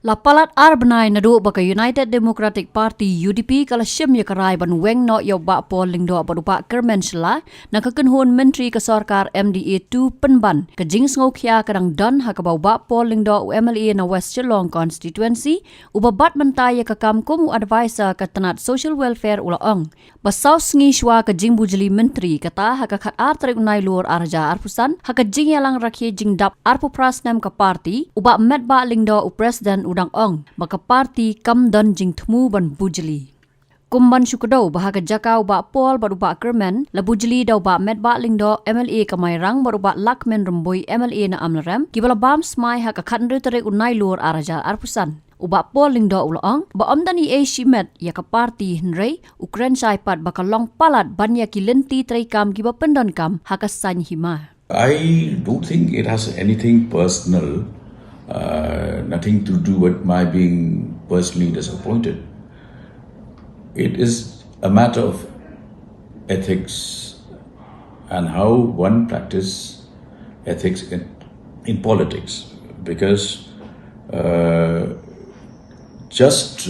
Lapalat Bnai nadu baka United Democratic Party UDP kala Shim yakarai ban weng no yoba pol Lyngdoh barupa Mynshuwa nakakenhun Myntri ke Sarkar MDA 2 penban kejing ngokia kadang don hakabau ba pol Lyngdoh UMLA na West Shillong constituency ubabat mentaya kakam kumu advisor katanat social welfare ulaong basau Mynshuwa kejing Bujli Myntri kata hakakat tarik unai luar arja arpusan hakajing yalang rakyat jing dap arpupras nem ke parti uba medba Lyngdoh president udang ong maka parti kam don jing temu ban Bujli. Kumban syukadau bahaga jakau ba pol baruba kermen la Bujli dau ba medba Lyngdoh MLA kamairang baruba lakmen remboi MLA na amlarem kibala bam smai haka khandre tarik unai luar araja arpusan. Uba pol Lyngdoh ulaong ba omdani shimet ya ka parti henrei ukren saipat baka long palat banya kilenti traikam kiba pendon kam haka sany hima. I don't think it has anything personal. Nothing to do with my being personally disappointed. It is a matter of ethics and how one practices ethics in politics. Because just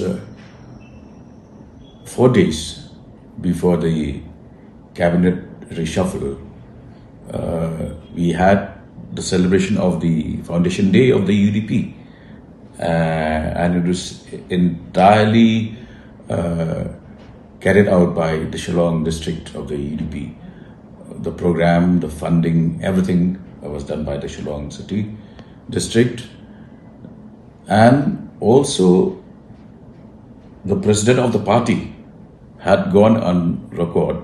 4 days before the cabinet reshuffle, we had the celebration of the foundation day of the UDP, and it was entirely carried out by the Shillong district of the UDP. The program, the funding, everything was done by the Shillong city district, and also the president of the party had gone on record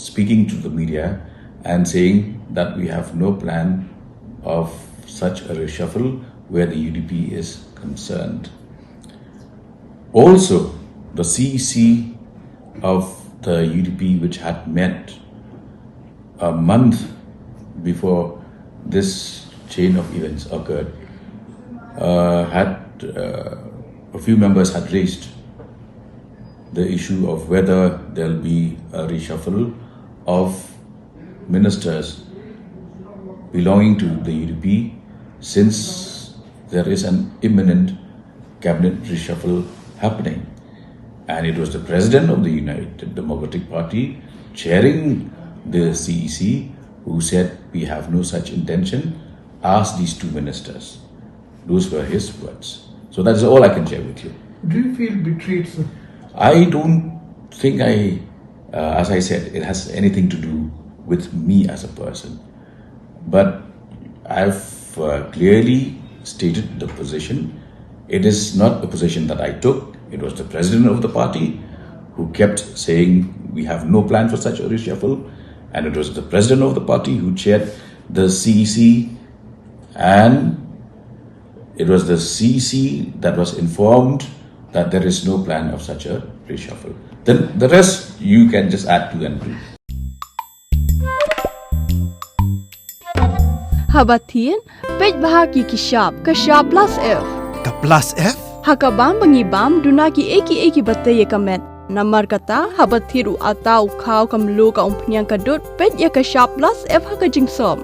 speaking to the media and saying that we have no plan of such a reshuffle where the UDP is concerned. Also, the CEC of the UDP, which had met a month before this chain of events occurred, a few members had raised the issue of whether there will be a reshuffle of ministers belonging to the UDP, since there is an imminent cabinet reshuffle happening. And it was the president of the United Democratic Party chairing the CEC who said we have no such intention. Ask these two ministers. Those were his words. So that is all I can share with you. Do you feel betrayed, sir? I don't think as I said, it has anything to do with me as a person. But I've clearly stated the position. It is not a position that I took. It was the president of the party who kept saying we have no plan for such a reshuffle. And it was the president of the party who chaired the CEC. And it was the CEC that was informed that there is no plan of such a reshuffle. Then the rest you can just add 2 and 2. Habatin, pej bahagi kishap plus F. Ka plus F? Hakabam bangibam dunaki eki batay kamet. Namar kata habathiru atau khau kamlu ka umpnyang kadut pej ya kishap plus F hakajing som.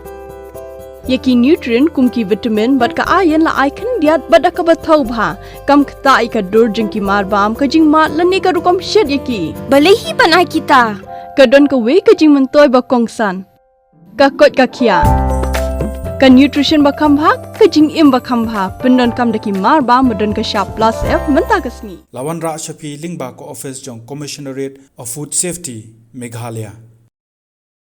Yaki nutrient kumki vitamin bat ka ayan la icon diat bada ka bathau bha kam kta ika dur jingki marbam kajing mat lani ka rukom shed yaki. Balehi banai kita. Kadon ka we kajing mentoy ba kongsan. Ka kot ka kia. Ka nutrition ba kambha kajing im ba kambha pendon kam daki marba medon ka sharp plus F menta kasni. Lawan Ra Shafi Lingba ko office jong Commissionerate of Food Safety Meghalaya.